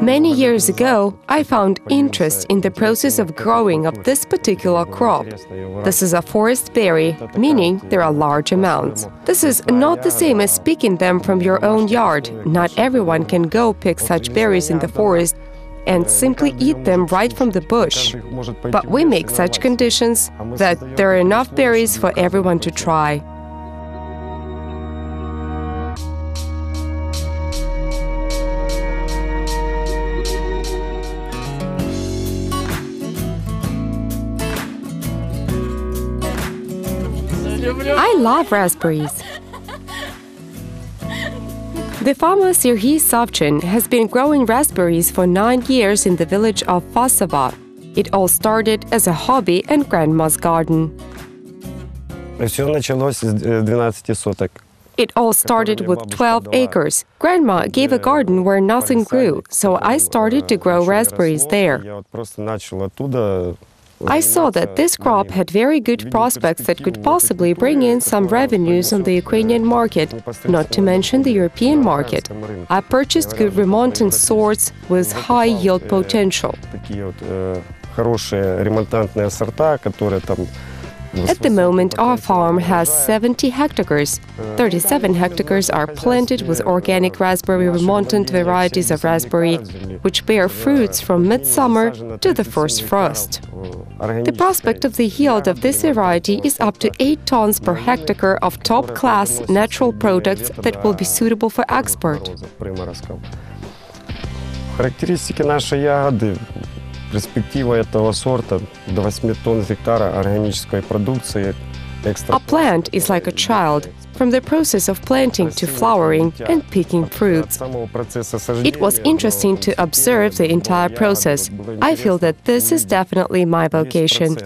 Many years ago, I found interest in the process of growing of this particular crop. This is a forest berry, meaning there are large amounts. This is not the same as picking them from your own yard. Not everyone can go pick such berries in the forest and simply eat them right from the bush. But we make such conditions that there are enough berries for everyone to try. I love raspberries. The farmer Serhiy Savchin has been growing raspberries for 9 years in the village of Fasova. It all started as a hobby in grandma's garden. It all started with 12 acres. Grandma gave a garden where nothing grew, so I started to grow raspberries there. I saw that this crop had very good prospects that could possibly bring in some revenues on the Ukrainian market, not to mention the European market. I purchased good remontant sorts with high yield potential. At the moment, our farm has 70 hectares. 37 hectares are planted with organic raspberry remontant varieties of raspberry, which bear fruits from midsummer to the first frost. The prospect of the yield of this variety is up to 8 tons per hectare of top-class natural products that will be suitable for export. Перспектива этого сорта до 8 тонн с гектара органической продукции. A plant is like a child, from the process of planting to flowering and picking fruits. It was interesting to observe the entire process. I feel that this is definitely my vocation.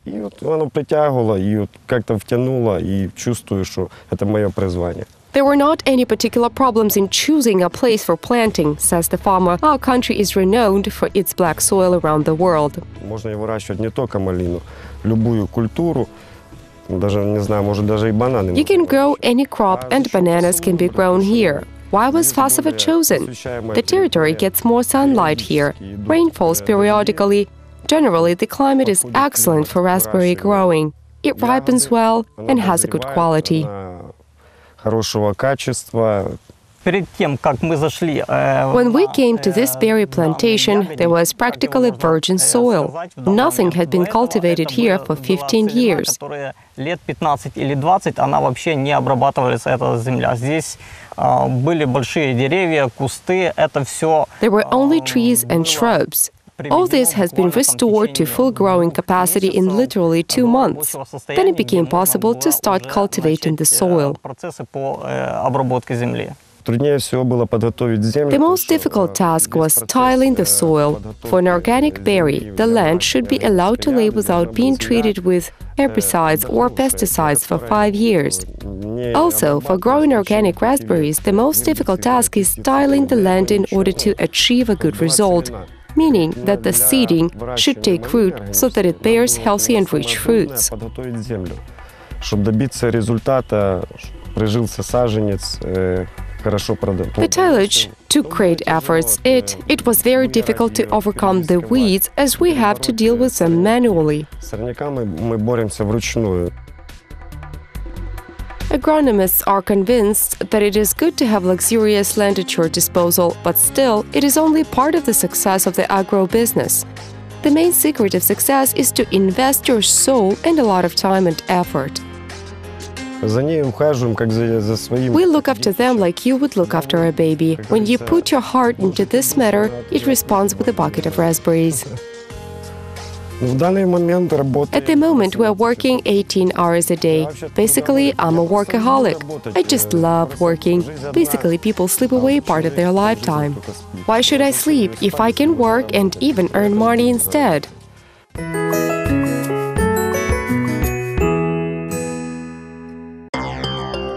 И вот оно притягивало, и как-то втянуло, и чувствую, что это мое призвание. There were not any particular problems in choosing a place for planting, says the farmer. Our country is renowned for its black soil around the world. Можно выращивать не только малину, любую культуру, даже, не знаю, может даже и бананы. You can grow any crop and bananas can be grown here. Why was Fasova chosen? The territory gets more sunlight here. Rain falls periodically. Generally, the climate is excellent for raspberry growing. It ripens well and has a good quality. Хорошего качества. When we came to this berry plantation, there was practically virgin soil. Nothing had been cultivated here for 15 years. There were only trees and shrubs. All this has been restored to full growing capacity in literally 2 months. Then it became possible to start cultivating the soil. The most difficult task was tiling the soil. For an organic berry, the land should be allowed to lay without being treated with herbicides or pesticides for 5 years. Also, for growing organic raspberries, the most difficult task is tiling the land in order to achieve a good result, meaning that the seeding should take root so that it bears healthy and rich fruits. The tillage took great efforts. It was very difficult to overcome the weeds as we have to deal with them manually. Agronomists are convinced that it is good to have luxurious land at your disposal, but still, it is only part of the success of the agro-business. The main secret of success is to invest your soul and a lot of time and effort. We look after them like you would look after a baby. When you put your heart into this matter, it responds with a bucket of raspberries. At the moment, we're working 18 hours a day. Basically, I'm a workaholic. I just love working. Basically, people sleep away part of their lifetime. Why should I sleep if I can work and even earn money instead?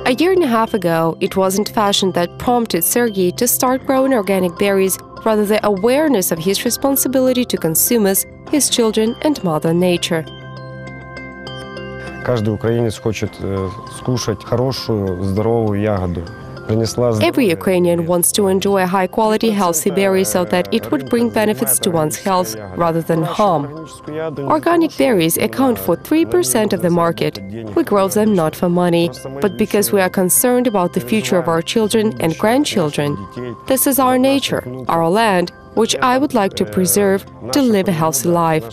A year and a half ago, it wasn't fashion that prompted Serhiy to start growing organic berries, rather the awareness of his responsibility to consumers, his children and Mother Nature. Каждый украинец хочет скушать хорошую, здоровую ягоду. Every Ukrainian wants to enjoy a high-quality, healthy berry so that it would bring benefits to one's health rather than harm. Organic berries account for 3% of the market. We grow them not for money, but because we are concerned about the future of our children and grandchildren. This is our nature, our land, which I would like to preserve to live a healthy life.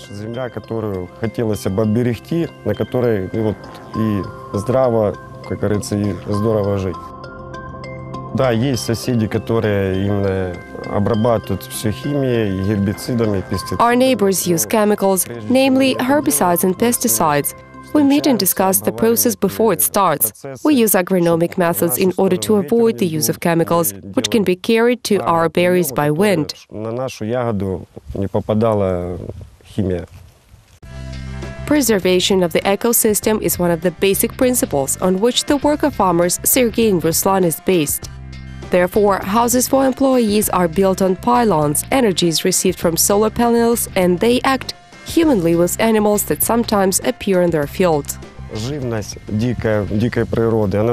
Да, есть соседи, которые именно обрабатывают все химией, гербицидами, пестицидами. Our neighbors use chemicals, namely herbicides and pesticides. We meet and discuss the process before it starts. We use agronomic methods in order to avoid the use of chemicals, which can be carried to our berries by wind. На нашу ягоду не попадала химия. Preservation of the ecosystem is one of the basic principles on which the work of farmers Serhiy and Ruslan is based. Therefore, houses for employees are built on pylons, energy is received from solar panels, and they act humanly with animals that sometimes appear in their fields.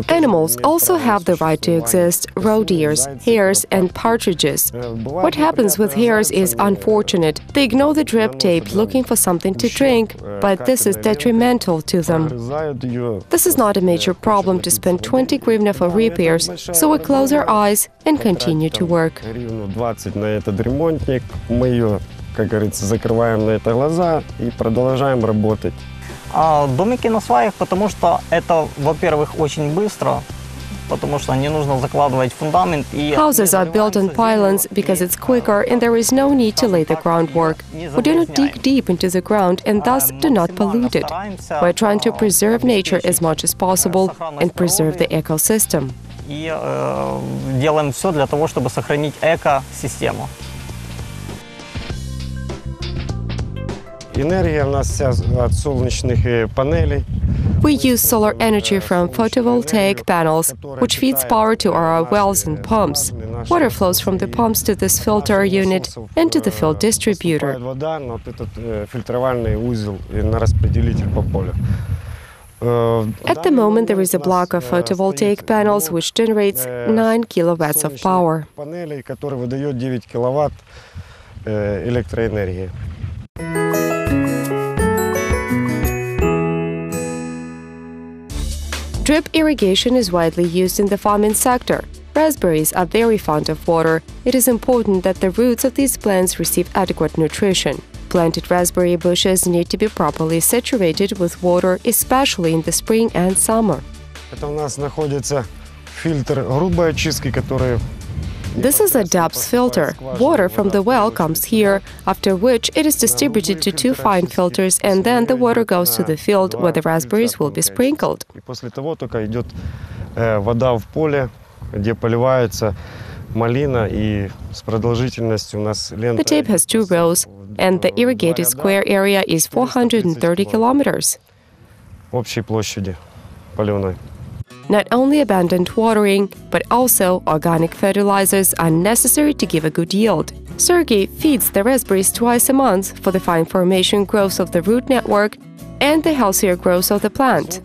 Animals also have the right to exist: roe deers, hares, and partridges. What happens with hares is unfortunate. They ignore the drip tape looking for something to drink, but this is detrimental to them. This is not a major problem to spend 20 hryvnia for repairs, so we close our eyes and continue to work. Как говорится, закрываем на это глаза и продолжаем работать. Домики на сваях, потому что это, во-первых, очень быстро, потому что не нужно закладывать фундамент. Houses are built on pylons because it's quicker and there is no need to lay the groundwork. We do not dig deep into the ground and thus do not pollute it. We're trying to preserve nature as much as possible and preserve the ecosystem. И делаем все для того, чтобы сохранить экосистему. Энергия у нас вся от солнечных панелей. We use solar energy from photovoltaic panels, which feeds power to our wells and pumps. Water flows from the pumps to this filter unit and to the field distributor. At the moment, there is a block of photovoltaic panels which generates 9 kilowatts of power. Drip irrigation is widely used in the farming sector. Raspberries are very fond of water. It is important that the roots of these plants receive adequate nutrition. Planted raspberry bushes need to be properly saturated with water, especially in the spring and summer. This is a depth filter. Water from the well comes here, after which it is distributed to 2 fine filters, and then the water goes to the field where the raspberries will be sprinkled. The tape has 2 rows, and the irrigated square area is 430 kilometers. Not only abundant watering, but also organic fertilizers are necessary to give a good yield. Serhiy feeds the raspberries twice a month for the fine formation growth of the root network and the healthier growth of the plant.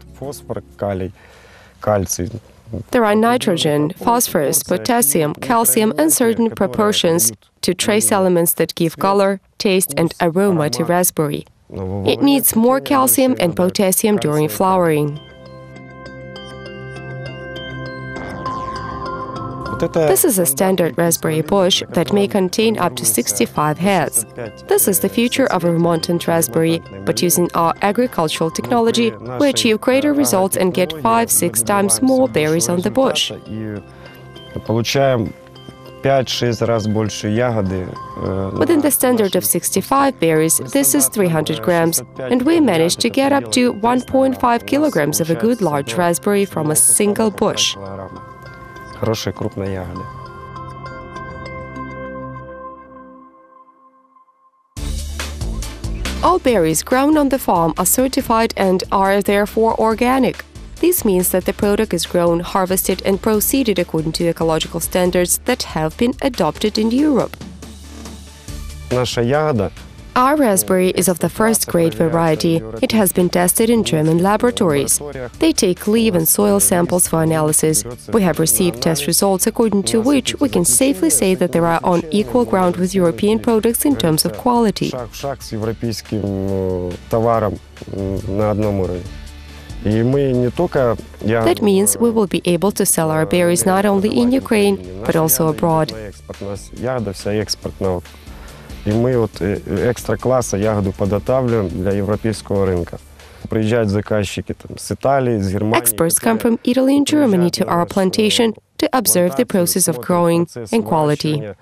There are nitrogen, phosphorus, potassium, calcium, and certain proportions to trace elements that give color, taste, and aroma to raspberry. It needs more calcium and potassium during flowering. This is a standard raspberry bush that may contain up to 65 heads. This is the future of a remontant raspberry, but using our agricultural technology, we achieve greater results and get 5-6 times more berries on the bush. Within the standard of 65 berries, this is 300 grams, and we managed to get up to 1.5 kilograms of a good large raspberry from a single bush. Хорошие крупные ягоды. All berries grown on the farm are certified and are therefore organic. This means that the product is grown, harvested, and processed according to ecological standards that have been adopted in Europe. Наша ягода Our raspberry is of the first grade variety. It has been tested in German laboratories. They take leaf and soil samples for analysis. We have received test results according to which we can safely say that they are on equal ground with European products in terms of quality. That means we will be able to sell our berries not only in Ukraine, but also abroad. И мы вот экстра-класса ягоду подготавливаем для европейского рынка. Приезжают заказчики с Италии, с Германии. Experts come from Italy and Germany to our plantation to observe the process of growing and quality.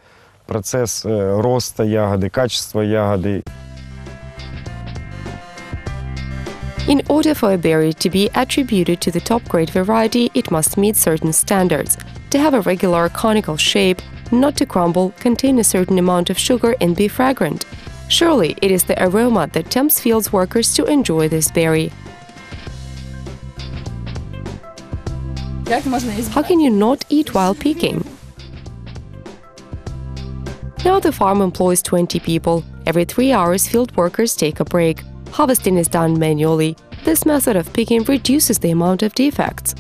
Процесс роста ягоды, качество ягоды. In order for a berry to be attributed to the top-grade variety, it must meet certain standards. To have a regular conical shape, not to crumble, contain a certain amount of sugar and be fragrant. Surely it is the aroma that tempts field workers to enjoy this berry. How can you not eat while picking? Now the farm employs 20 people. Every 3 hours, field workers take a break. Harvesting is done manually. This method of picking reduces the amount of defects.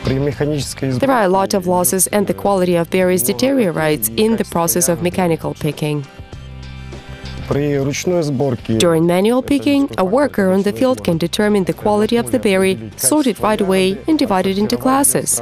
There are a lot of losses and the quality of berries deteriorates in the process of mechanical picking. During manual picking, a worker on the field can determine the quality of the berry, sort it right away and divide it into classes.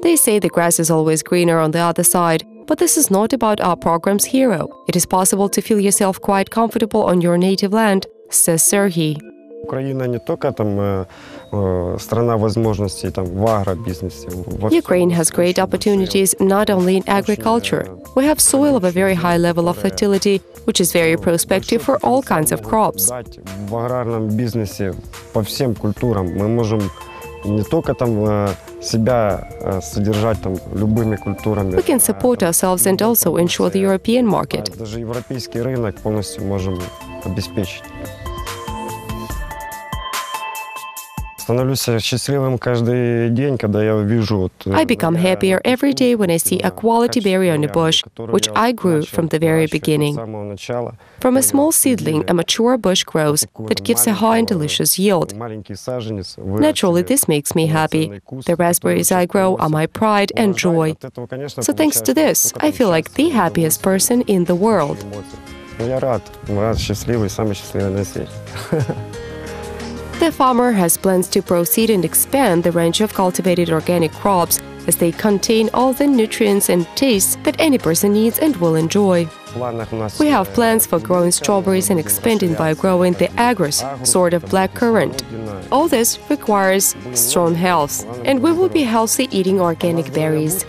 They say the grass is always greener on the other side, but this is not about our program's hero. It is possible to feel yourself quite comfortable on your native land, says Serhiy. Ukraine has great opportunities not only in agriculture. We have soil of a very high level of fertility, which is very prospective for all kinds of crops. We can support ourselves and also ensure the European market. I become happier every day when I see a quality berry on a bush, which I grew from the very beginning. From a small seedling, a mature bush grows that gives a high and delicious yield. Naturally, this makes me happy. The raspberries I grow are my pride and joy. So thanks to this, I feel like the happiest person in the world. The farmer has plans to proceed and expand the range of cultivated organic crops as they contain all the nutrients and tastes that any person needs and will enjoy. We have plans for growing strawberries and expanding by growing the agris, sort of black currant. All this requires strong health, and we will be healthy eating organic berries.